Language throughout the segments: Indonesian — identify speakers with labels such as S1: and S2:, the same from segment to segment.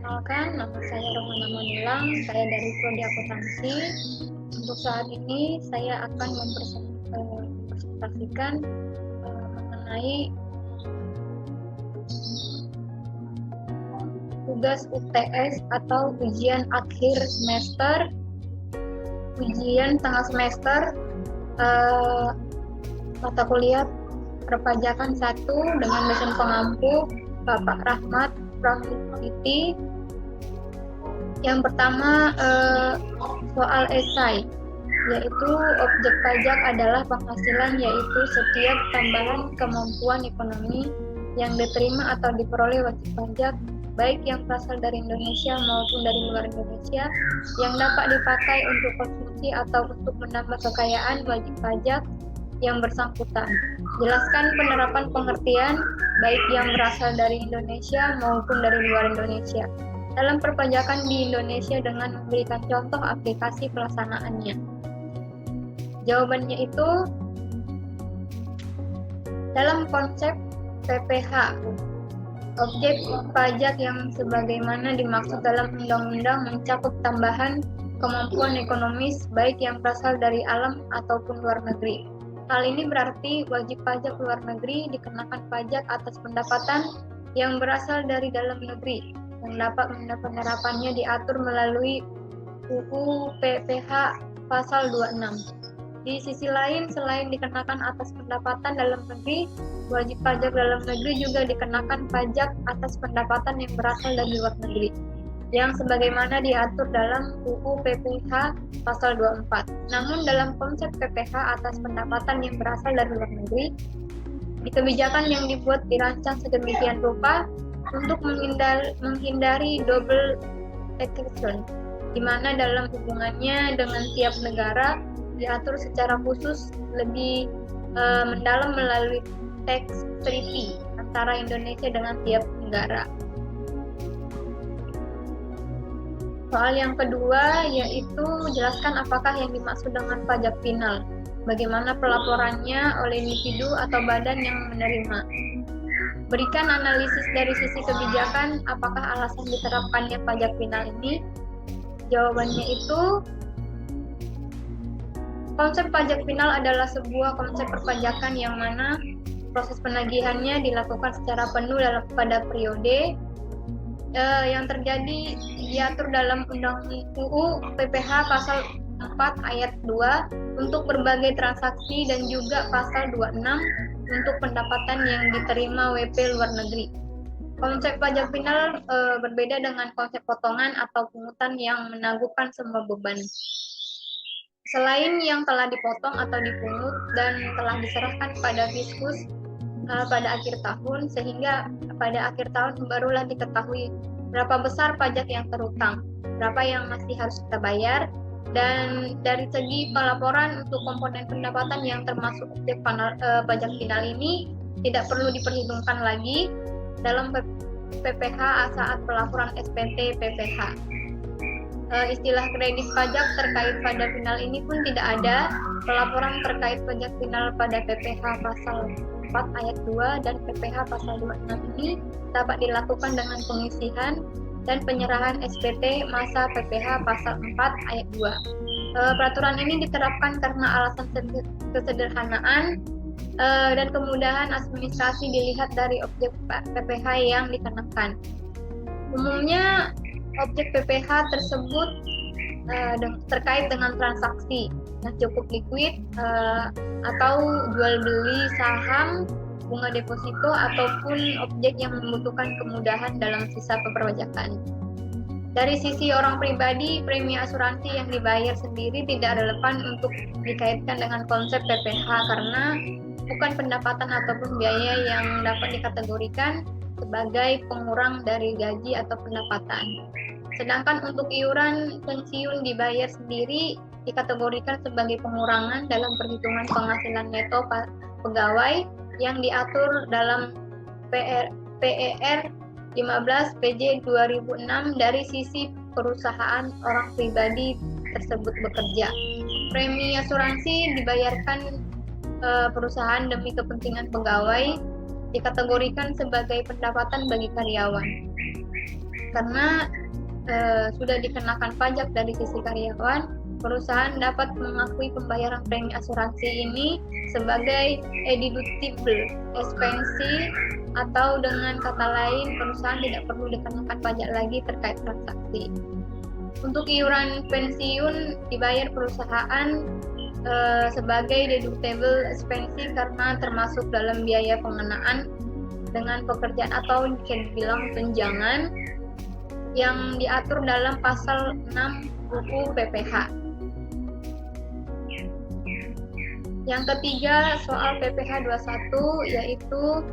S1: Perkenalkan, nama saya Rohana Manilang, saya dari Prodi Akuntansi. Untuk saat ini saya akan mempresentasikan mengenai tugas UTS atau ujian akhir semester, ujian tengah semester, mata kuliah perpajakan 1 dengan dosen pengampu Bapak Rahmat Rahmiti. Yang pertama soal esai, yaitu objek pajak adalah penghasilan, yaitu setiap tambahan kemampuan ekonomi yang diterima atau diperoleh wajib pajak, baik yang berasal dari Indonesia maupun dari luar Indonesia, yang dapat dipakai untuk konsumsi atau untuk menambah kekayaan wajib pajak yang bersangkutan. Jelaskan penerapan pengertian baik yang berasal dari Indonesia maupun dari luar Indonesia dalam perpajakan di Indonesia dengan memberikan contoh aplikasi pelaksanaannya. Jawabannya itu dalam konsep PPH, objek pajak yang sebagaimana dimaksud dalam undang-undang mencakup tambahan kemampuan ekonomis baik yang berasal dari alam ataupun luar negeri. Hal ini berarti wajib pajak luar negeri dikenakan pajak atas pendapatan yang berasal dari dalam negeri, yang dapat penerapannya diatur melalui UU PPH pasal 26. Di sisi lain, selain dikenakan atas pendapatan dalam negeri, wajib pajak dalam negeri juga dikenakan pajak atas pendapatan yang berasal dari luar negeri, yang sebagaimana diatur dalam UU PPH pasal 24. Namun dalam konsep PPH atas pendapatan yang berasal dari luar negeri, di kebijakan yang dibuat dirancang sedemikian rupa untuk menghindari double taxation, di mana dalam hubungannya dengan tiap negara diatur secara khusus lebih mendalam melalui tax treaty antara Indonesia dengan tiap negara. Soal yang kedua yaitu jelaskan apakah yang dimaksud dengan pajak final, bagaimana pelaporannya oleh individu atau badan yang menerima. Berikan analisis dari sisi kebijakan apakah alasan diterapkannya pajak final ini. Jawabannya itu konsep pajak final adalah sebuah konsep perpajakan yang mana proses penagihannya dilakukan secara penuh pada periode yang terjadi diatur dalam UU PPH pasal 4 ayat 2 untuk berbagai transaksi dan juga pasal 26 untuk pendapatan yang diterima WP luar negeri. Konsep pajak final berbeda dengan konsep potongan atau pungutan yang menangguhkan semua beban. Selain yang telah dipotong atau dipungut dan telah diserahkan pada fiskus pada akhir tahun, sehingga pada akhir tahun barulah diketahui berapa besar pajak yang terutang, berapa yang masih harus kita bayar, dan dari segi pelaporan untuk komponen pendapatan yang termasuk objek pajak final ini tidak perlu diperhitungkan lagi dalam PPH saat pelaporan SPT PPH. Istilah kredit pajak terkait pada final ini pun tidak ada. Pelaporan terkait pajak final pada PPH pasal 4 ayat 2 dan PPH pasal 26 ini dapat dilakukan dengan pengisian dan penyerahan SPT masa PPH pasal 4 ayat 2. Peraturan ini diterapkan karena alasan kesederhanaan dan kemudahan administrasi dilihat dari objek PPH yang dikenakan. Umumnya objek PPH tersebut terkait dengan transaksi yang cukup likuid atau jual beli saham, bunga deposito, ataupun objek yang membutuhkan kemudahan dalam sisa perpajakan. Dari sisi orang pribadi, premi asuransi yang dibayar sendiri tidak relevan untuk dikaitkan dengan konsep PPH karena bukan pendapatan ataupun biaya yang dapat dikategorikan sebagai pengurang dari gaji atau pendapatan. Sedangkan untuk iuran pensiun dibayar sendiri dikategorikan sebagai pengurangan dalam perhitungan penghasilan neto pegawai yang diatur dalam PER 15 PJ 2006 dari sisi perusahaan orang pribadi tersebut bekerja. Premi asuransi dibayarkan perusahaan demi kepentingan pegawai dikategorikan sebagai pendapatan bagi karyawan. Karena sudah dikenakan pajak dari sisi karyawan, perusahaan dapat mengakui pembayaran premi asuransi ini sebagai deductible expense, atau dengan kata lain perusahaan tidak perlu dikenakan pajak lagi terkait transaksi. Untuk iuran pensiun dibayar perusahaan sebagai deductible expense karena termasuk dalam biaya pengenaan dengan pekerjaan atau bisa dibilang tunjangan yang diatur dalam pasal 6 UU PPH. Yang ketiga, soal PPH 21, yaitu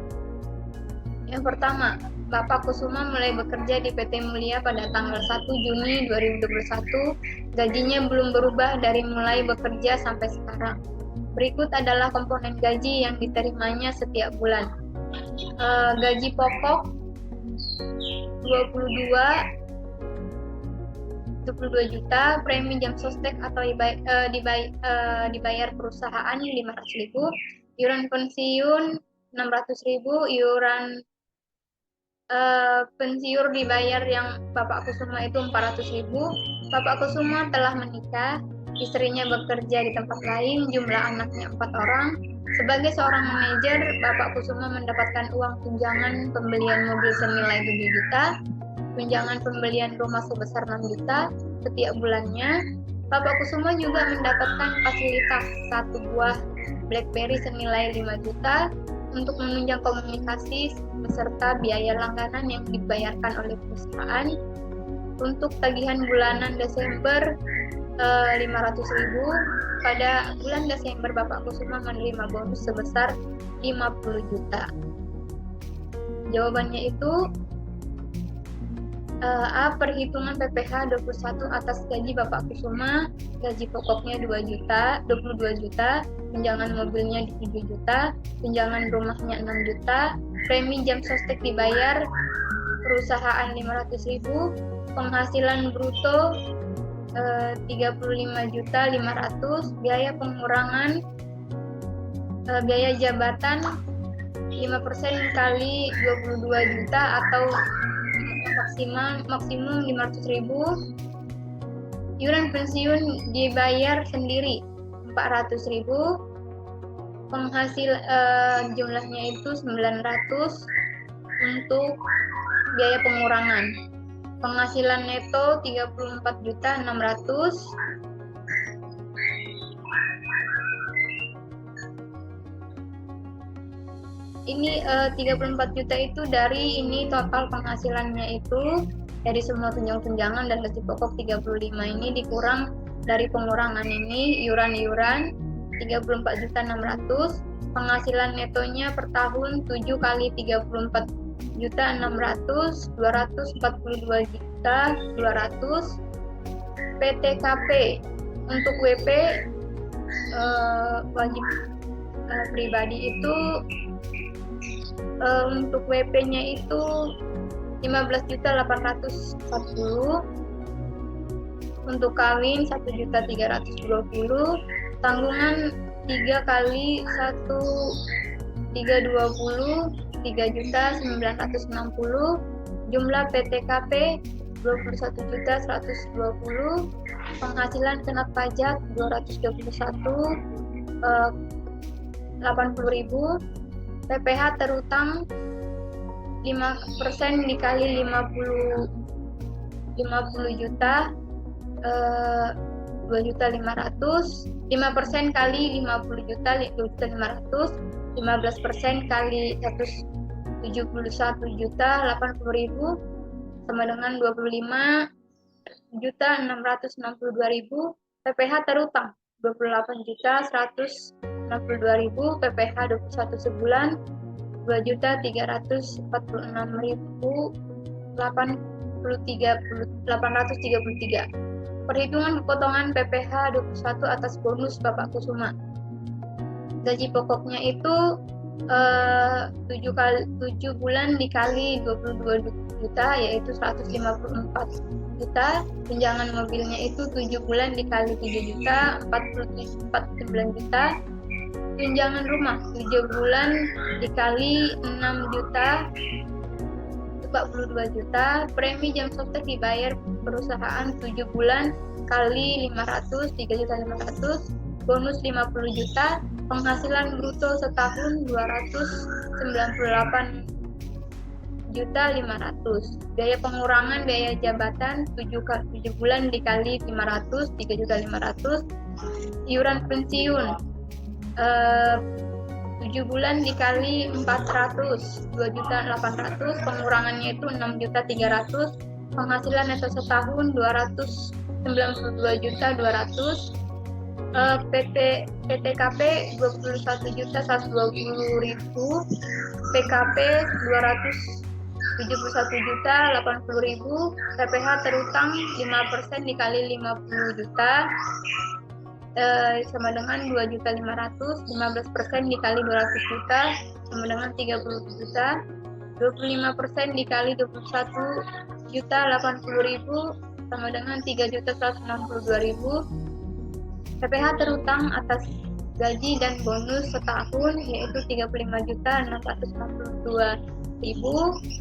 S1: yang pertama, Bapak Kusuma mulai bekerja di PT Mulia pada tanggal 1 Juni 2021. Gajinya belum berubah dari mulai bekerja sampai sekarang. Berikut adalah komponen gaji yang diterimanya setiap bulan. Gaji pokok 22 juta, premi jam sostek atau dibayar perusahaan 500.000, iuran pensiun 600.000, iuran pensiun dibayar yang Bapak Kusuma itu 400.000. Bapak Kusuma telah menikah, istrinya bekerja di tempat lain, jumlah anaknya 4 orang. Sebagai seorang manajer, Bapak Kusuma mendapatkan uang tunjangan pembelian mobil senilai 7 juta, tunjangan pembelian rumah sebesar 6 juta setiap bulannya. Bapak Kusuma juga mendapatkan fasilitas 1 buah BlackBerry senilai 5 juta untuk menunjang komunikasi beserta biaya langganan yang dibayarkan oleh perusahaan. Untuk tagihan bulanan Desember 500.000. Pada bulan Desember Bapak Kusuma menerima bonus sebesar 50 juta. Jawabannya itu A. Perhitungan PPH 21 atas gaji Bapak Kusuma. Gaji pokoknya 22 juta, tunjangan mobilnya 7 juta, tunjangan rumahnya 6 juta, premi jam sostek dibayar perusahaan 500.000, penghasilan bruto 35.500.000, biaya pengurangan biaya jabatan 5% kali 22 juta atau maksimum 500.000. Iuran pensiun dibayar sendiri 400.000. Jumlahnya itu 900 untuk biaya pengurangan. Penghasilan neto 34.600.000. Ini 34 juta itu dari ini total penghasilannya itu dari semua tunjangan dan gaji pokok 35 ini dikurang dari pengurangan ini iuran 34.600.000. Penghasilan netonya per tahun 7 kali 34 juta 600, 242 juta 200. PTKP untuk WP wajib pribadi itu untuk WP-nya itu 15.840, untuk kawin 1.320, tanggungan 3 kali 1 320, 3.960, jumlah PTKP 21.120, penghasilan kena pajak 221, 80.000, PPH terutang 5% dikali 50 juta 2.500.000, 5% kali 50 juta 2.500.000, 15% kali 171 juta 80.000 sama dengan 25.662.000. PPH terutang 28.162.000, PPH 21 sebulan 2.346.833. Perhitungan potongan PPH 21 atas bonus Bapak Kusuma. Gaji pokoknya itu 7 bulan dikali 22 juta yaitu 154 juta. Tunjangan mobilnya itu 7 bulan dikali 3 juta 49 juta. Tunjangan rumah 7 bulan dikali 6 juta 42 juta. Premi jam sostek dibayar perusahaan 7 bulan kali 500, 3.500.000. Bonus 50 juta. Penghasilan bruto setahun 298.500.000. Biaya pengurangan biaya jabatan 7 bulan dikali 500, 3.500.000. Iuran pensiun 7 bulan dikali 400, 2.800.000. Pengurangannya itu 6.300.000. Penghasilan neto setahun 292.200.000. PTKP 21.120.000. PKP 271.080.000. PPh terutang 5% dikali 50 juta sama dengan 2.500.000. 15% dikali 200 juta sama dengan 30 juta. 25% dikali 21.080.000 sama dengan 3.162.000. PPh terutang atas gaji dan bonus setahun yaitu 35.662.000.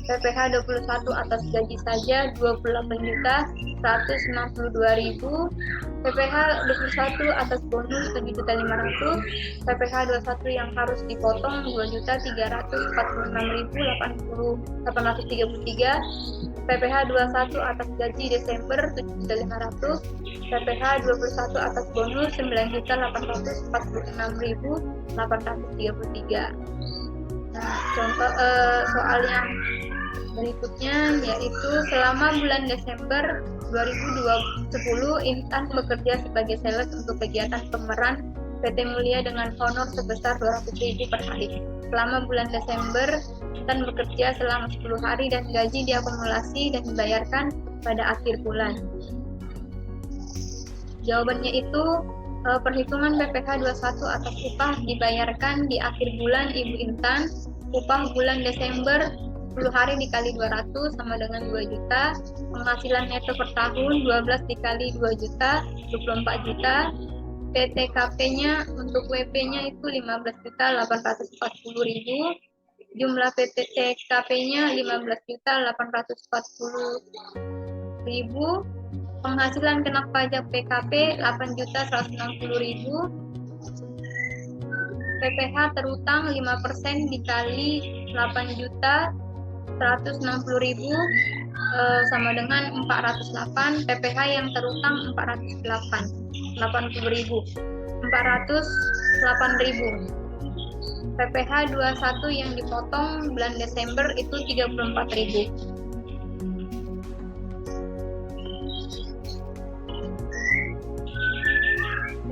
S1: PPh 21 atas gaji saja 28.162.000. PPh 21 atas bonus 7.500.000. PPh 21 yang harus dipotong 2.346.833. PPh 21 atas gaji Desember 7.500.000. PPh 21 atas bonus 9.846.833. Nah, contoh soal yang berikutnya yaitu selama bulan Desember 2010 Intan bekerja sebagai sales untuk kegiatan pemeran PT Mulia dengan honor sebesar 200.000 per hari. Selama bulan Desember Intan bekerja selama 10 hari dan gaji diakumulasi dan dibayarkan pada akhir bulan. Jawabannya itu perhitungan PPh 21 atas upah dibayarkan di akhir bulan Ibu Intan. Upah bulan Desember 10 hari dikali 200 sama dengan 2 juta. Penghasilan neto per tahun 12 dikali 2 juta, 24 juta. PTKP-nya untuk WP-nya itu 15.840.000. Jumlah PTKP-nya 15.840.000. Penghasilan kena pajak PKP 8.160.000. PPh terutang 5% dikali 8.160.000 sama dengan 408. PPh yang terutang 408.000. 408.000. PPh 21 yang dipotong bulan Desember itu 34.000.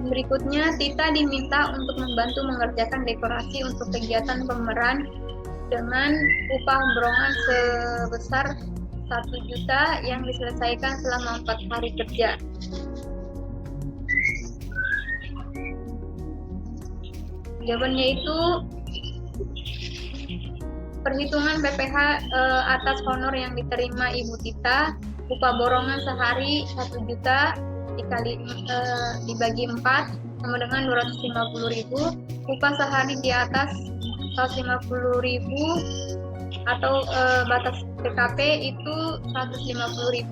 S1: Berikutnya, Tita diminta untuk membantu mengerjakan dekorasi untuk kegiatan pemeran dengan upah borongan sebesar 1 juta yang diselesaikan selama 4 hari kerja. Jawabannya itu perhitungan PPh atas honor yang diterima Ibu Tita. Upah borongan sehari 1 juta dibagi 4 sama dengan 250.000. Upah sehari di atas 150.000 atau batas PKP itu 150.000.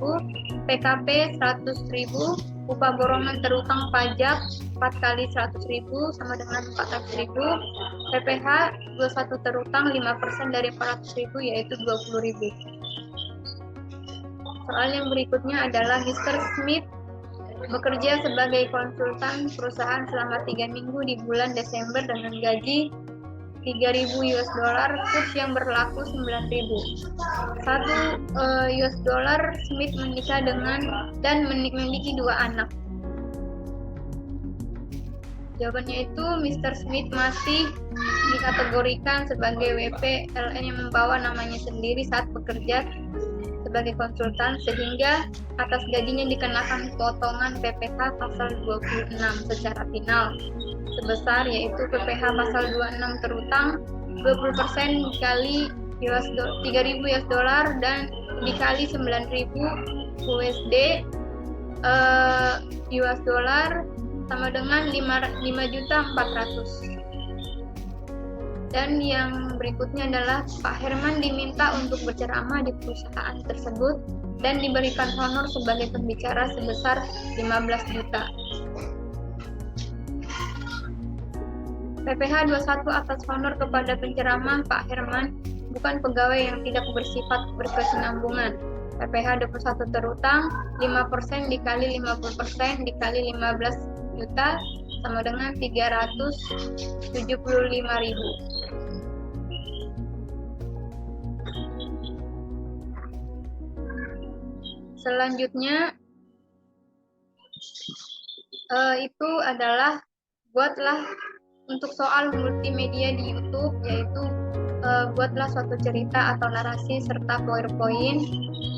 S1: PKP 100.000. Upah borongan terutang pajak 4 kali 100.000 sama dengan 400.000. PPh 21 terutang 5% dari 400.000 yaitu 20.000. Soal yang berikutnya adalah Mr. Smith bekerja sebagai konsultan perusahaan selama 3 minggu di bulan Desember dengan gaji $3.000 kurs yang berlaku 9.000. $1 Smith menikah dengan dan memiliki 2 anak. Jawabannya itu Mr. Smith masih dikategorikan sebagai WPLN yang membawa namanya sendiri saat bekerja sebagai konsultan, sehingga atas gajinya dikenakan potongan PPh pasal 26 secara final sebesar yaitu PPh pasal 26 terutang 20% dikali $3.000 dan dikali 9.000 USD US dollar sama dengan 5.400.000. Dan yang berikutnya adalah Pak Herman diminta untuk berceramah di perusahaan tersebut dan diberikan honor sebagai pembicara sebesar 15 juta. PPh 21 atas honor kepada penceramah Pak Herman, bukan pegawai yang tidak bersifat berkesinambungan. PPh 21 terutang, 5% dikali 50% dikali 15 juta sama dengan 375.000. Selanjutnya itu adalah buatlah untuk soal multimedia di YouTube, yaitu buatlah suatu cerita atau narasi serta PowerPoint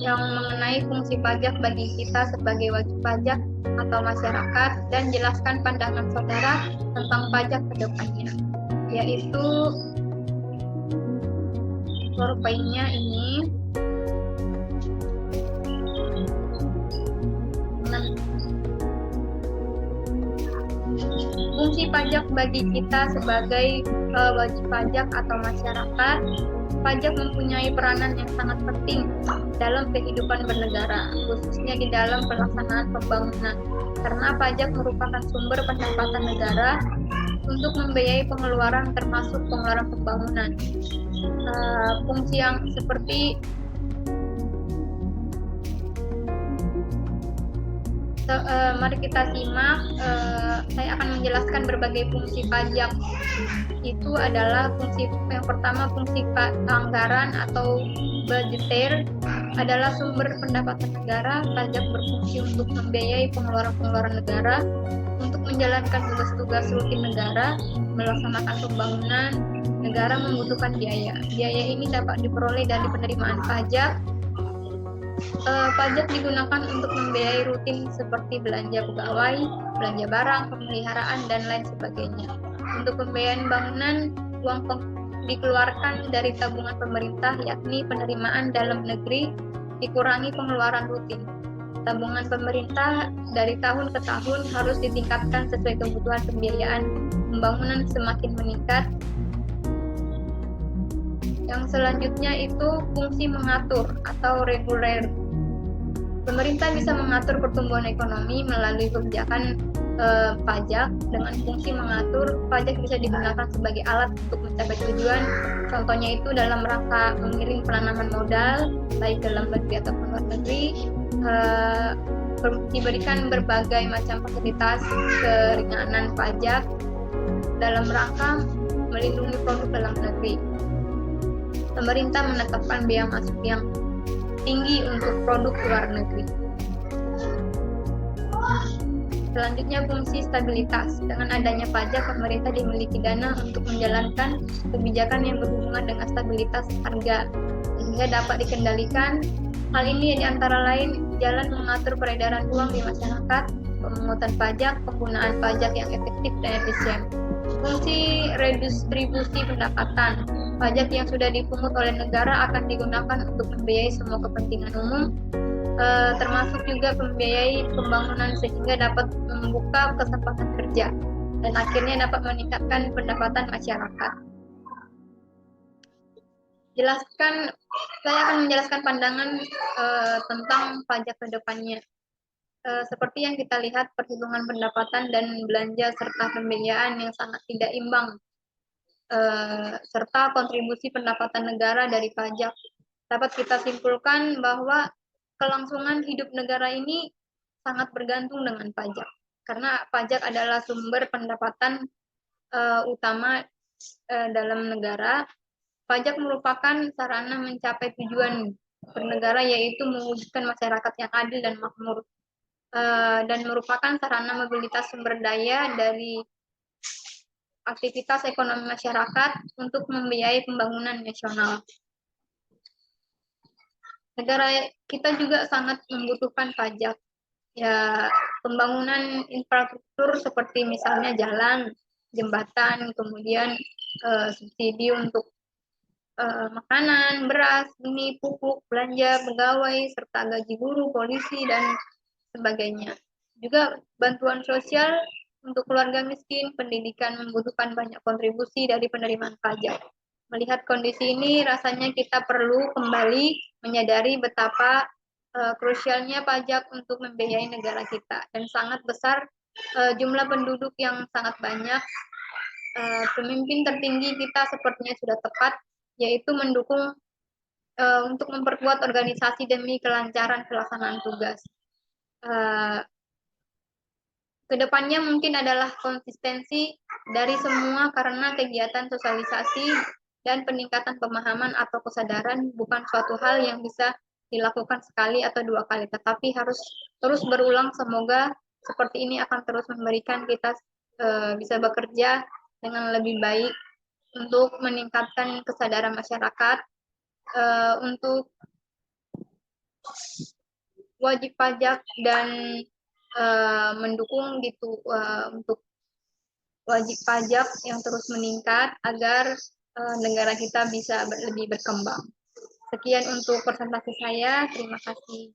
S1: yang mengenai fungsi pajak bagi kita sebagai wajib pajak atau masyarakat, dan jelaskan pandangan saudara tentang pajak ke depannya, yaitu PowerPoint-nya ini. Fungsi pajak bagi kita sebagai wajib pajak atau masyarakat. Pajak mempunyai peranan yang sangat penting dalam kehidupan bernegara, khususnya di dalam pelaksanaan pembangunan, karena pajak merupakan sumber pendapatan negara untuk membiayai pengeluaran termasuk pengeluaran pembangunan. Fungsi yang seperti mari kita simak. Saya akan menjelaskan berbagai fungsi pajak. Itu adalah fungsi yang pertama, fungsi anggaran atau budgeter, adalah sumber pendapatan negara. Pajak berfungsi untuk membiayai pengeluaran-pengeluaran negara, untuk menjalankan tugas-tugas rutin negara, melaksanakan pembangunan. Negara membutuhkan biaya. Biaya ini dapat diperoleh dari penerimaan pajak. Pajak digunakan untuk membiayai rutin seperti belanja pegawai, belanja barang, pemeliharaan, dan lain sebagainya. Untuk pembiayaan bangunan, uang dikeluarkan dari tabungan pemerintah, yakni penerimaan dalam negeri dikurangi pengeluaran rutin. Tabungan pemerintah dari tahun ke tahun harus ditingkatkan sesuai kebutuhan pembiayaan pembangunan semakin meningkat. Yang selanjutnya itu fungsi mengatur atau reguler. Pemerintah bisa mengatur pertumbuhan ekonomi melalui kebijakan pajak. Dengan fungsi mengatur, pajak bisa digunakan sebagai alat untuk mencapai tujuan. Contohnya itu dalam rangka mengiring penanaman modal, baik dalam negeri ataupun luar negeri. Diberikan berbagai macam fasilitas keringanan pajak dalam rangka melindungi produk dalam negeri. Pemerintah menetapkan biaya masuk yang tinggi untuk produk luar negeri. Selanjutnya fungsi stabilitas. Dengan adanya pajak, pemerintah dimiliki dana untuk menjalankan kebijakan yang berhubungan dengan stabilitas harga sehingga dapat dikendalikan. Hal ini antara lain jalan mengatur peredaran uang di masyarakat, pemungutan pajak, penggunaan pajak yang efektif dan efisien. Fungsi redistribusi pendapatan. Pajak yang sudah dipungut oleh negara akan digunakan untuk membiayai semua kepentingan umum, termasuk juga membiayai pembangunan sehingga dapat membuka kesempatan kerja dan akhirnya dapat meningkatkan pendapatan masyarakat. Saya akan menjelaskan pandangan tentang pajak ke depannya. Seperti yang kita lihat, perhitungan pendapatan dan belanja serta pembiayaan yang sangat tidak imbang, serta kontribusi pendapatan negara dari pajak. Dapat kita simpulkan bahwa kelangsungan hidup negara ini sangat bergantung dengan pajak, karena pajak adalah sumber pendapatan utama dalam negara. Pajak merupakan sarana mencapai tujuan bernegara, yaitu mewujudkan masyarakat yang adil dan makmur, dan merupakan sarana mobilitas sumber daya dari aktivitas ekonomi masyarakat untuk membiayai pembangunan nasional. Negara kita juga sangat membutuhkan pajak. Ya, pembangunan infrastruktur seperti misalnya jalan, jembatan, kemudian subsidi untuk makanan, beras, benih, pupuk, belanja pegawai, serta gaji guru, polisi, dan sebagainya. Juga bantuan sosial untuk keluarga miskin, pendidikan membutuhkan banyak kontribusi dari penerimaan pajak. Melihat kondisi ini, rasanya kita perlu kembali menyadari betapa krusialnya pajak untuk membiayai negara kita, dan sangat besar jumlah penduduk yang sangat banyak. Pemimpin tertinggi kita sepertinya sudah tepat, yaitu mendukung untuk memperkuat organisasi demi kelancaran pelaksanaan tugas. Kedepannya mungkin adalah konsistensi dari semua, karena kegiatan sosialisasi dan peningkatan pemahaman atau kesadaran bukan suatu hal yang bisa dilakukan sekali atau dua kali, tetapi harus terus berulang. Semoga seperti ini akan terus memberikan kita bisa bekerja dengan lebih baik untuk meningkatkan kesadaran masyarakat untuk wajib pajak, dan mendukung gitu untuk wajib pajak yang terus meningkat agar negara kita bisa lebih berkembang. Sekian untuk presentasi saya. Terima kasih.